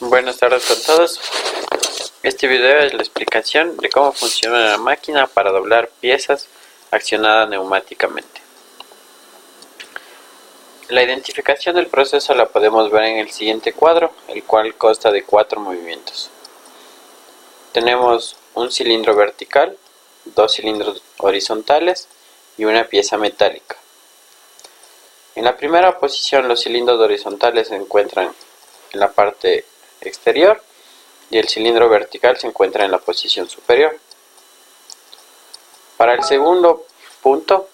Buenas tardes con todos. Este video es la explicación de cómo funciona la máquina para doblar piezas accionada neumáticamente. La identificación del proceso la podemos ver en el siguiente cuadro, el cual consta de 4 movimientos. Tenemos un cilindro vertical, 2 cilindros horizontales y una pieza metálica. En la primera posición los cilindros horizontales se encuentran en la parte exterior y el cilindro vertical se encuentra en la posición superior. Para el segundo punto,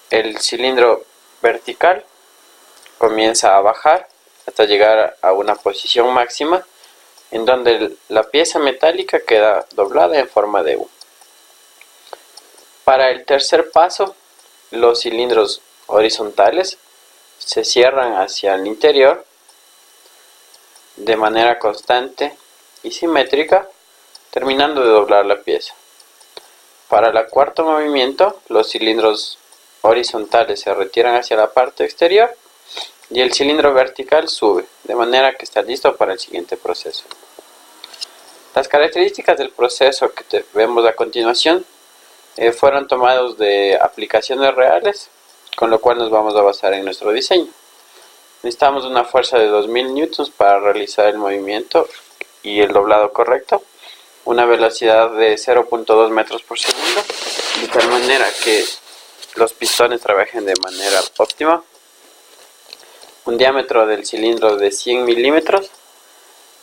el cilindro vertical comienza a bajar hasta llegar a una posición máxima en donde la pieza metálica queda doblada en forma de U. Para el tercer paso, los cilindros horizontales se cierran hacia el interior de manera constante y simétrica, terminando de doblar la pieza. Para el cuarto movimiento, los cilindros horizontales se retiran hacia la parte exterior y el cilindro vertical sube, de manera que está listo para el siguiente proceso. Las características del proceso que vemos a continuación fueron tomados de aplicaciones reales, con lo cual nos vamos a basar en nuestro diseño. Necesitamos una fuerza de 2000 newtons para realizar el movimiento y el doblado correcto, una velocidad de 0.2 metros por segundo, de tal manera que los pistones trabajen de manera óptima, un diámetro del cilindro de 100 milímetros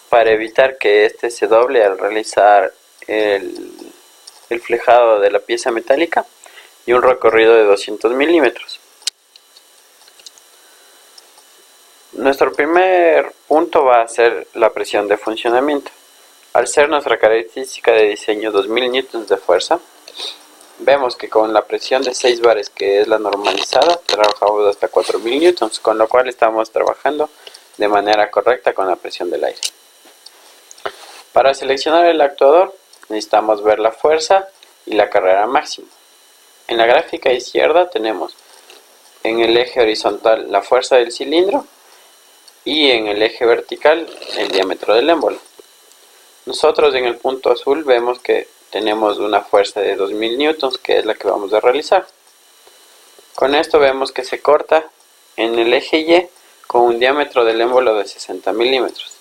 para evitar que éste se doble al realizar el flejado de la pieza metálica, y un recorrido de 200 milímetros. Nuestro primer punto va a ser la presión de funcionamiento. Al ser nuestra característica de diseño 2000 newtons de fuerza, vemos que con la presión de 6 bares, que es la normalizada, trabajamos hasta 4000 newtons, con lo cual estamos trabajando de manera correcta con la presión del aire. Para seleccionar el actuador necesitamos ver la fuerza y la carrera máxima. En la gráfica izquierda tenemos en el eje horizontal la fuerza del cilindro y en el eje vertical el diámetro del émbolo. Nosotros en el punto azul vemos que tenemos una fuerza de 2000 newtons, que es la que vamos a realizar. Con esto vemos que se corta en el eje Y con un diámetro del émbolo de 60 milímetros.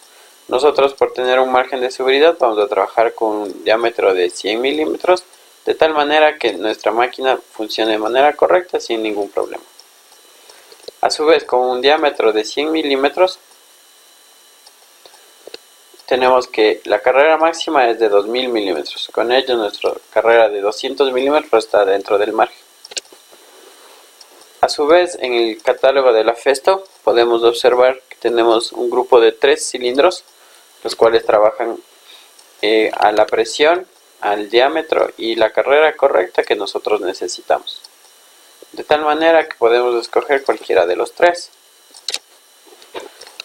Nosotros, por tener un margen de seguridad, vamos a trabajar con un diámetro de 100 milímetros, de tal manera que nuestra máquina funcione de manera correcta sin ningún problema. A su vez, con un diámetro de 100 milímetros, tenemos que la carrera máxima es de 2000 milímetros. Con ello, nuestra carrera de 200 milímetros está dentro del margen. A su vez, en el catálogo de la Festo podemos observar que tenemos un grupo de 3 cilindros, los cuales trabajan a la presión, al diámetro y la carrera correcta que nosotros necesitamos. De tal manera que podemos escoger cualquiera de los 3.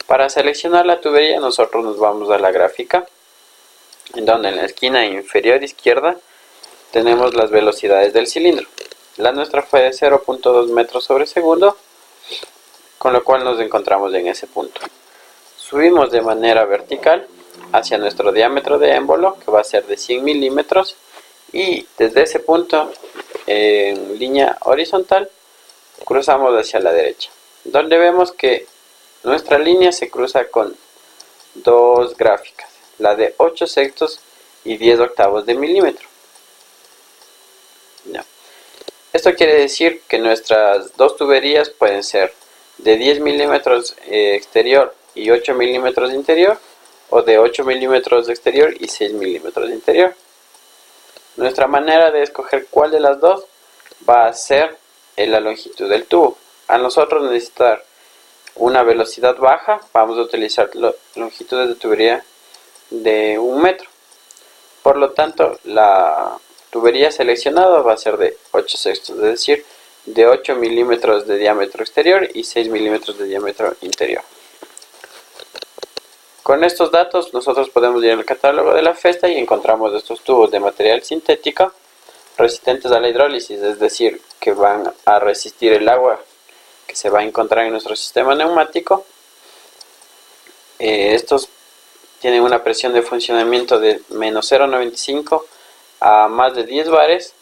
Para seleccionar la tubería, nosotros nos vamos a la gráfica, en donde en la esquina inferior izquierda tenemos las velocidades del cilindro. La nuestra fue de 0.2 metros sobre segundo, con lo cual nos encontramos en ese punto. Subimos de manera vertical hacia nuestro diámetro de émbolo, que va a ser de 100 milímetros, y desde ese punto en línea horizontal cruzamos hacia la derecha, donde vemos que nuestra línea se cruza con dos gráficas, la de 8 sextos y 10 octavos de milímetro. Ya. Esto quiere decir que nuestras dos tuberías pueden ser de 10 milímetros exterior y 8 milímetros interior, o de 8 milímetros de exterior y 6 milímetros de interior. Nuestra manera de escoger cuál de las dos va a ser la longitud del tubo. A nosotros necesitar una velocidad baja, vamos a utilizar longitudes de tubería de 1 metro. Por lo tanto, la tubería seleccionada va a ser de 8 sextos, es decir, de 8 milímetros de diámetro exterior y 6 milímetros de diámetro interior. Con estos datos nosotros podemos ir al catálogo de la Festa y encontramos estos tubos de material sintético resistentes a la hidrólisis, es decir, que van a resistir el agua que se va a encontrar en nuestro sistema neumático, Estos tienen una presión de funcionamiento de menos 0,95 a más de 10 bares,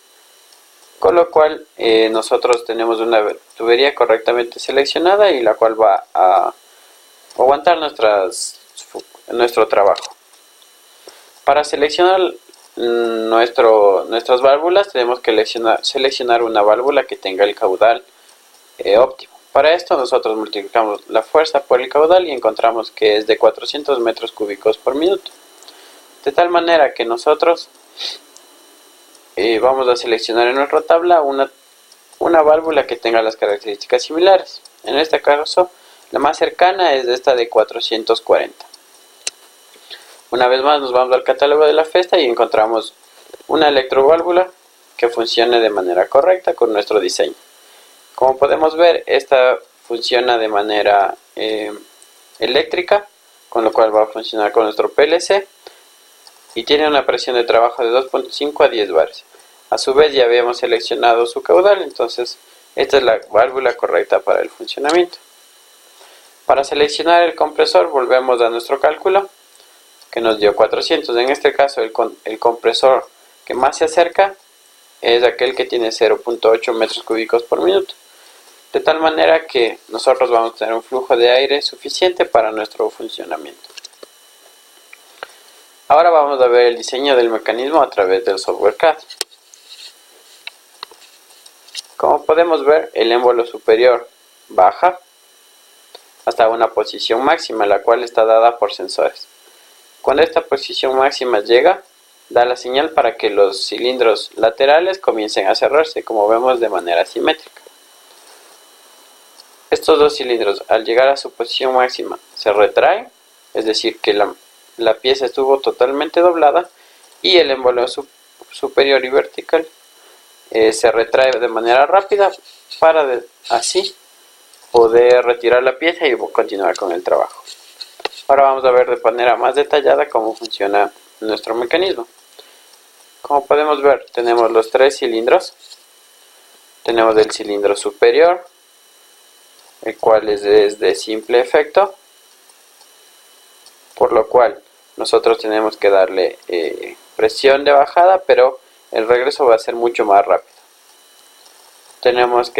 con lo cual nosotros tenemos una tubería correctamente seleccionada y la cual va a aguantar nuestro trabajo. Para seleccionar nuestras válvulas tenemos que seleccionar una válvula que tenga el caudal óptimo. Para esto nosotros multiplicamos la fuerza por el caudal y encontramos que es de 400 metros cúbicos por minuto. De tal manera que nosotros vamos a seleccionar en nuestra tabla una válvula que tenga las características similares. En este caso, la más cercana es esta de 440. Una vez más nos vamos al catálogo de la FESTA y encontramos una electroválvula que funcione de manera correcta con nuestro diseño. Como podemos ver, esta funciona de manera eléctrica, con lo cual va a funcionar con nuestro PLC y tiene una presión de trabajo de 2.5 a 10 bares. A su vez ya habíamos seleccionado su caudal, entonces esta es la válvula correcta para el funcionamiento. Para seleccionar el compresor volvemos a nuestro cálculo que nos dio 400. En este caso el compresor que más se acerca es aquel que tiene 0.8 metros cúbicos por minuto. De tal manera que nosotros vamos a tener un flujo de aire suficiente para nuestro funcionamiento. Ahora vamos a ver el diseño del mecanismo a través del software CAD. Como podemos ver, el émbolo superior baja hasta una posición máxima, la cual está dada por sensores. Cuando esta posición máxima llega, da la señal para que los cilindros laterales comiencen a cerrarse, como vemos de manera simétrica. Estos dos cilindros, al llegar a su posición máxima, se retraen, es decir, que la pieza estuvo totalmente doblada, y el émbolo superior y vertical se retrae de manera rápida para así poder retirar la pieza y continuar con el trabajo. Ahora vamos a ver de manera más detallada cómo funciona nuestro mecanismo. Como podemos ver, tenemos los tres cilindros. Tenemos el cilindro superior, el cual es de simple efecto, por lo cual nosotros tenemos que darle presión de bajada, pero el regreso va a ser mucho más rápido. Tenemos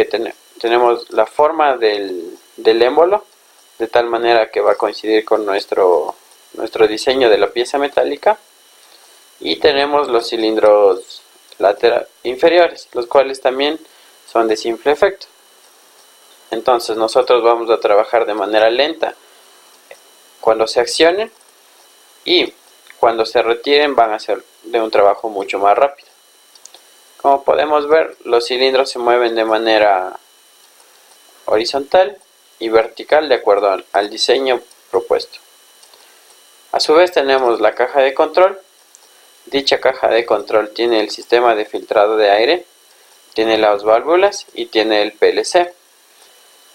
la forma del émbolo, de tal manera que va a coincidir con nuestro diseño de la pieza metálica, y tenemos los cilindros inferiores, los cuales también son de simple efecto. Entonces nosotros vamos a trabajar de manera lenta cuando se accionen, y cuando se retiren van a ser de un trabajo mucho más rápido. Como podemos ver, los cilindros se mueven de manera horizontal y vertical de acuerdo al diseño propuesto. A su vez tenemos la caja de control. Dicha caja de control tiene el sistema de filtrado de aire, tiene las válvulas y tiene el PLC.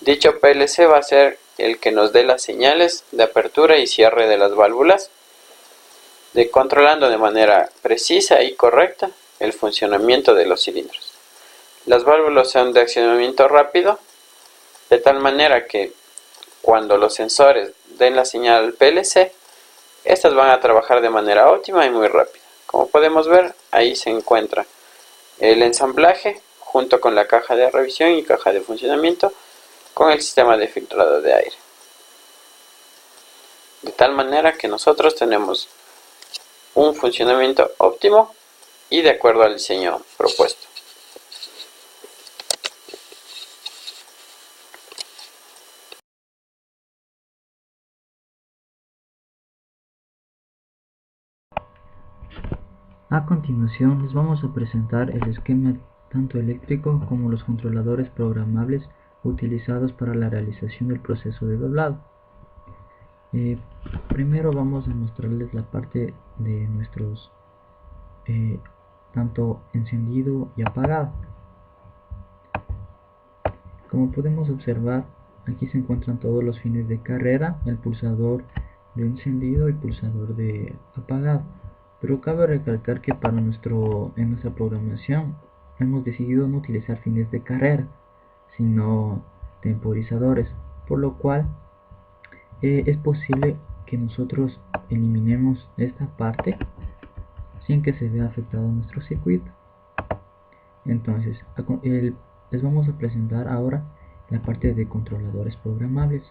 Dicho PLC va a ser el que nos dé las señales de apertura y cierre de las válvulas, controlando de manera precisa y correcta el funcionamiento de los cilindros. Las válvulas son de accionamiento rápido, de tal manera que cuando los sensores den la señal al PLC, estas van a trabajar de manera óptima y muy rápida. Como podemos ver, ahí se encuentra el ensamblaje junto con la caja de revisión y caja de funcionamiento con el sistema de filtrado de aire. De tal manera que nosotros tenemos un funcionamiento óptimo y de acuerdo al diseño propuesto. A continuación les vamos a presentar el esquema tanto eléctrico como los controladores programables utilizados para la realización del proceso de doblado. Primero vamos a mostrarles la parte de nuestros tanto encendido y apagado. Como podemos observar, aquí se encuentran todos los fines de carrera, el pulsador de encendido y pulsador de apagado. Pero cabe recalcar que en nuestra programación hemos decidido no utilizar fines de carrera, sino temporizadores, por lo cual es posible que nosotros eliminemos esta parte sin que se vea afectado nuestro circuito. Entonces, les vamos a presentar ahora la parte de controladores programables,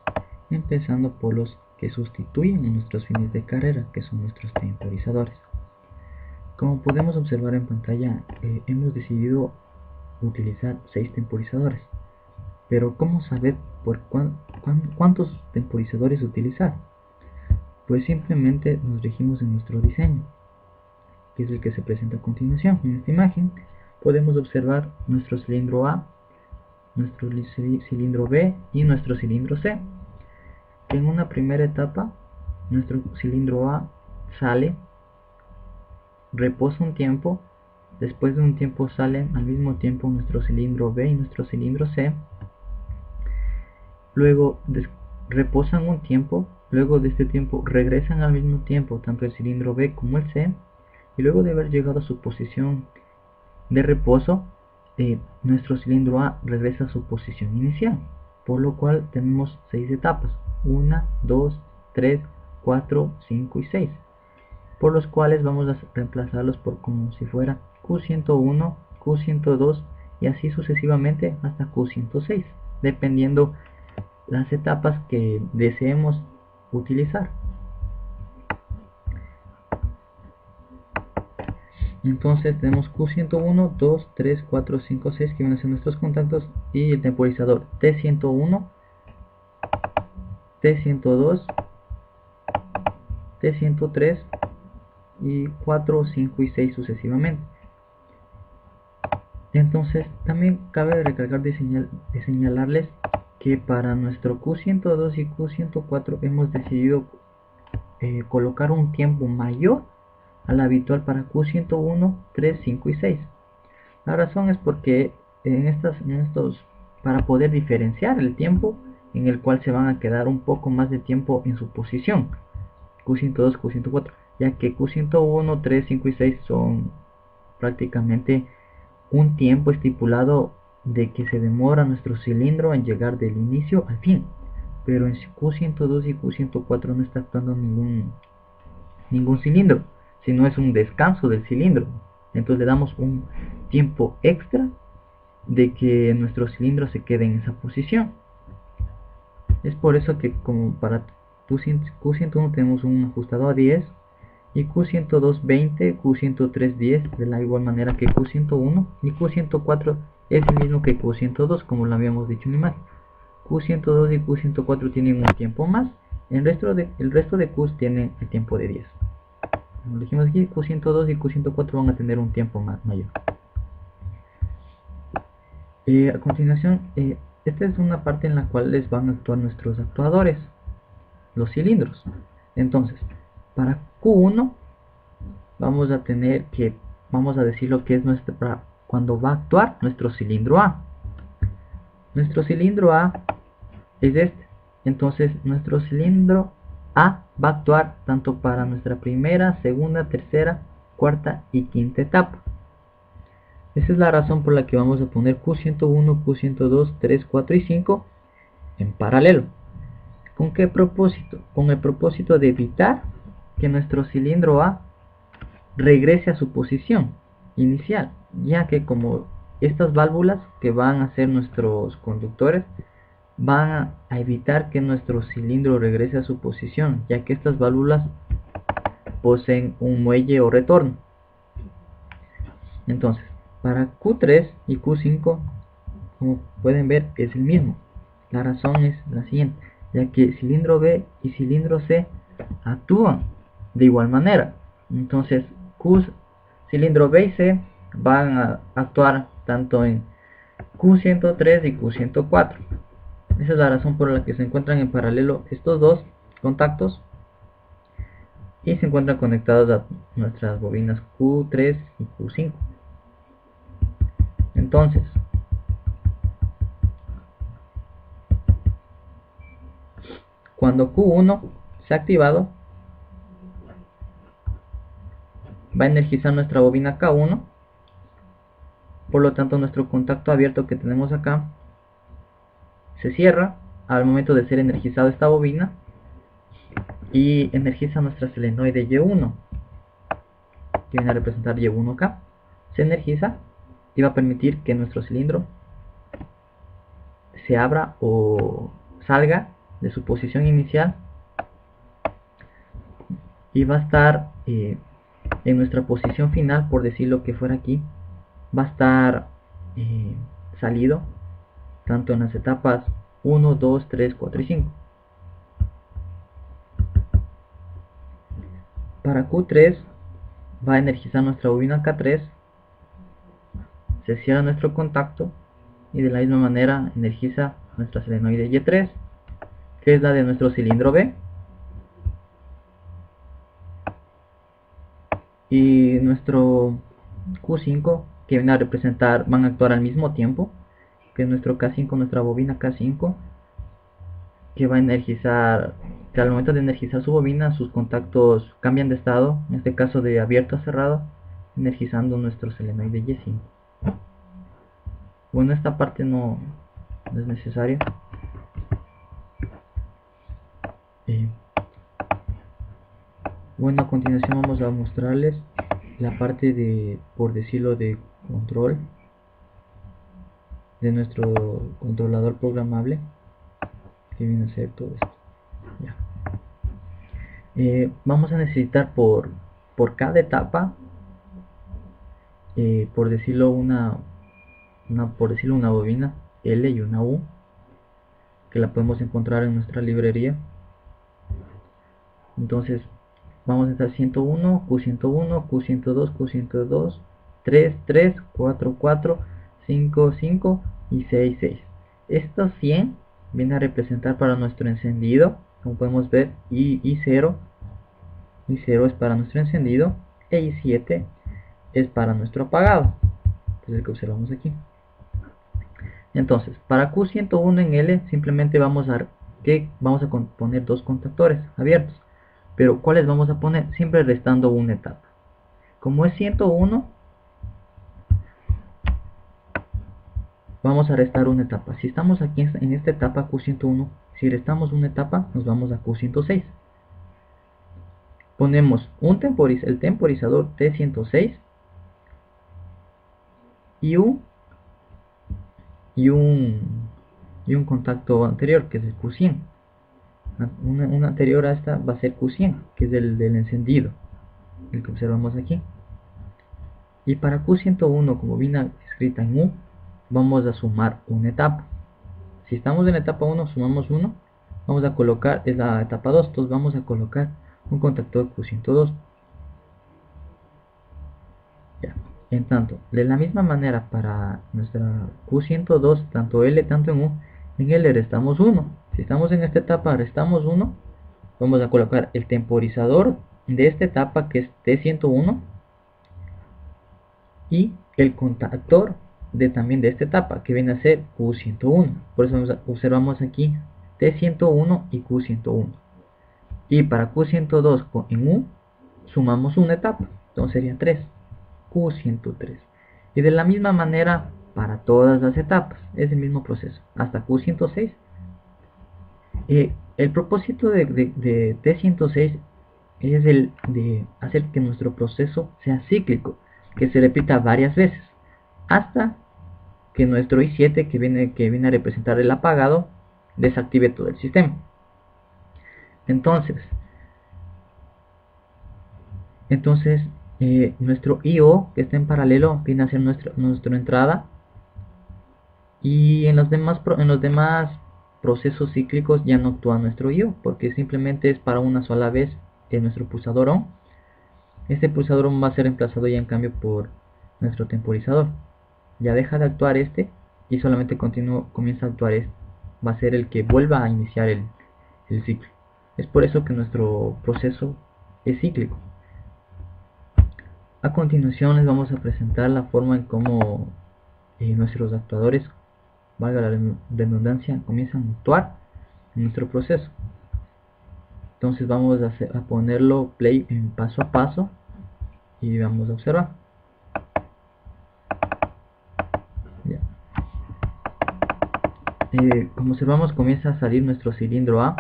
empezando por los que sustituyen a nuestros fines de carrera, que son nuestros temporizadores. Como podemos observar en pantalla, hemos decidido utilizar 6 temporizadores. Pero ¿cómo saber por cuántos temporizadores utilizar? Pues simplemente nos regimos en nuestro diseño, que es el que se presenta a continuación. En esta imagen podemos observar nuestro cilindro A, nuestro cilindro B y nuestro cilindro C. En una primera etapa, nuestro cilindro A sale, reposa un tiempo, después de un tiempo salen al mismo tiempo nuestro cilindro B y nuestro cilindro C. Luego reposan un tiempo, luego de este tiempo regresan al mismo tiempo tanto el cilindro B como el C, y luego de haber llegado a su posición de reposo, nuestro cilindro A regresa a su posición inicial, por lo cual tenemos 6 etapas, 1, 2, 3, 4, 5 y 6, por los cuales vamos a reemplazarlos por como si fuera Q101, Q102 y así sucesivamente hasta Q106, dependiendo las etapas que deseemos utilizar. Entonces tenemos Q101, 2, 3, 4, 5, 6 que van a ser nuestros contactos, y el temporizador T101, T102, T103 y 4, 5 y 6 sucesivamente. Entonces también cabe recalcar de señalarles que para nuestro Q102 y Q104 hemos decidido colocar un tiempo mayor al habitual para Q101, 3, 5 y 6. La razón es porque para poder diferenciar el tiempo en el cual se van a quedar un poco más de tiempo en su posición, Q102, Q104, ya que Q101, 3, 5 y 6 son prácticamente un tiempo estipulado de que se demora nuestro cilindro en llegar del inicio al fin, pero en Q102 y Q104 no está actuando ningún cilindro, sino es un descanso del cilindro. Entonces le damos un tiempo extra de que nuestro cilindro se quede en esa posición. Es por eso que como para Q101 tenemos un ajustado a 10 y Q102 20, Q103 10, de la igual manera que Q101, y Q104 es el mismo que Q102, como lo habíamos dicho en la imagen. Q102 y Q104 tienen un tiempo más, el resto de Qs tienen el tiempo de 10. Como dijimos aquí, Q102 y Q104 van a tener un tiempo mayor. A continuación, esta es una parte en la cual les van a actuar nuestros actuadores, los cilindros. Entonces, para Q1 vamos a decir lo que es cuando va a actuar nuestro cilindro A. Nuestro cilindro A es este. Entonces, nuestro cilindro A va a actuar tanto para nuestra primera, segunda, tercera, cuarta y quinta etapa. Esa es la razón por la que vamos a poner Q101, Q102, 3, 4 y 5 en paralelo. ¿Con qué propósito? Con el propósito de evitar que nuestro cilindro A regrese a su posición inicial, ya que como estas válvulas que van a ser nuestros conductores van a evitar que nuestro cilindro regrese a su posición, ya que estas válvulas poseen un muelle o retorno. Entonces, para Q3 y Q5, como pueden ver, es el mismo. La razón es la siguiente, ya que cilindro B y cilindro C actúan de igual manera. Entonces, cilindro B y C van a actuar tanto en Q103 y Q104. Esa es la razón por la que se encuentran en paralelo estos dos contactos y se encuentran conectados a nuestras bobinas Q3 y Q5. Entonces, cuando Q1 se ha activado, va a energizar nuestra bobina K1. Por lo tanto, nuestro contacto abierto que tenemos acá se cierra al momento de ser energizada esta bobina, y energiza nuestra solenoide Y1, que viene a representar Y1K. Se energiza y va a permitir que nuestro cilindro se abra o salga de su posición inicial y va a estar en nuestra posición final, por decirlo que fuera aquí, va a estar salido tanto en las etapas 1, 2, 3, 4 y 5. Para Q3 va a energizar nuestra bobina K3, se cierra nuestro contacto y de la misma manera energiza nuestra solenoide Y3, que es la de nuestro cilindro B, y nuestro Q5, que viene a representar, van a actuar al mismo tiempo, que es nuestro K5, nuestra bobina K5, que va a energizar, que al momento de energizar su bobina, sus contactos cambian de estado, en este caso de abierto a cerrado, energizando nuestro solenoide Y5. Bueno, esta parte no es necesaria. Bueno, a continuación vamos a mostrarles la parte de, por decirlo, de control de nuestro controlador programable, que viene a ser todo esto. Ya. Vamos a necesitar por cada etapa, por decirlo una bobina L y una U, que la podemos encontrar en nuestra librería. Entonces vamos a estar 101, Q101, Q102, Q102, 3, 3, 4, 4, 5, 5 y 6, 6. Estos 100 viene a representar para nuestro encendido, como podemos ver, I0 es para nuestro encendido e I7 es para nuestro apagado, que es el que observamos aquí. Entonces, para Q101 en L simplemente vamos a poner dos contactores abiertos, pero ¿cuáles vamos a poner? Siempre restando una etapa. Como es 101, vamos a restar una etapa. Si estamos aquí en esta etapa Q101, si restamos una etapa, nos vamos a Q106. Ponemos el temporizador T106 y un contacto anterior, que es el Q100. Una anterior a esta va a ser Q100, que es del encendido, el que observamos aquí. Y para Q101, como viene escrita en U, vamos a sumar una etapa. Si estamos en la etapa 1, sumamos 1, vamos a colocar, es la etapa 2, entonces vamos a colocar un contactor Q102. Ya. En tanto, de la misma manera para nuestra Q102, tanto L tanto en U, en L restamos 1. Si estamos en esta etapa, restamos 1, vamos a colocar el temporizador de esta etapa, que es T101, y el contactor también de esta etapa, que viene a ser Q101. Por eso observamos aquí T101 y Q101. Y para Q102 en U sumamos una etapa, entonces serían 3, Q103. Y de la misma manera para todas las etapas, es el mismo proceso, hasta Q106. El propósito de T106 es el de hacer que nuestro proceso sea cíclico, que se repita varias veces, hasta que nuestro I7, que viene a representar el apagado, desactive todo el sistema. Entonces nuestro IO, que está en paralelo, viene a ser nuestra entrada, y en los demás procesos cíclicos ya no actúa nuestro IO, porque simplemente es para una sola vez en nuestro pulsador ON. Este pulsador ON va a ser reemplazado ya en cambio por nuestro temporizador. Ya deja de actuar este y solamente comienza a actuar este. Va a ser el que vuelva a iniciar el ciclo. Es por eso que nuestro proceso es cíclico. A continuación les vamos a presentar la forma en cómo nuestros actuadores, valga la redundancia, comienzan a actuar en nuestro proceso. Entonces vamos a ponerlo play en paso a paso y vamos a observar. Ya. Como observamos, comienza a salir nuestro cilindro A,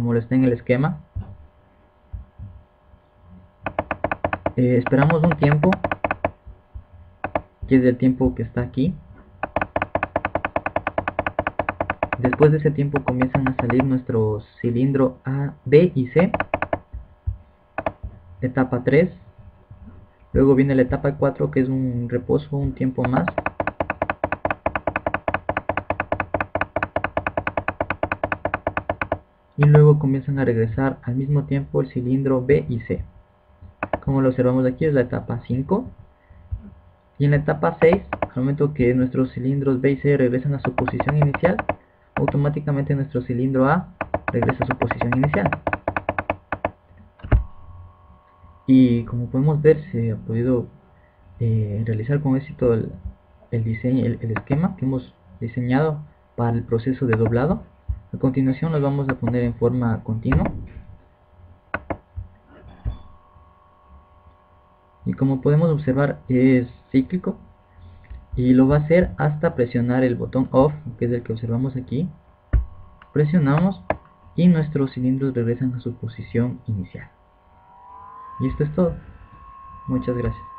como lo está en el esquema. Esperamos un tiempo, que es el tiempo que está aquí. Después de ese tiempo comienzan a salir nuestros cilindros A, B y C. Etapa 3. Luego viene la etapa 4, que es un reposo, un tiempo más. Y luego comienzan a regresar al mismo tiempo el cilindro B y C. Como lo observamos aquí, es la etapa 5. Y en la etapa 6, al momento que nuestros cilindros B y C regresan a su posición inicial, automáticamente nuestro cilindro A regresa a su posición inicial. Y como podemos ver, se ha podido realizar con éxito el diseño, el esquema que hemos diseñado para el proceso de doblado. A continuación los vamos a poner en forma continua. Y como podemos observar, es cíclico y lo va a hacer hasta presionar el botón off, que es el que observamos aquí. Presionamos y nuestros cilindros regresan a su posición inicial. Y esto es todo. Muchas gracias.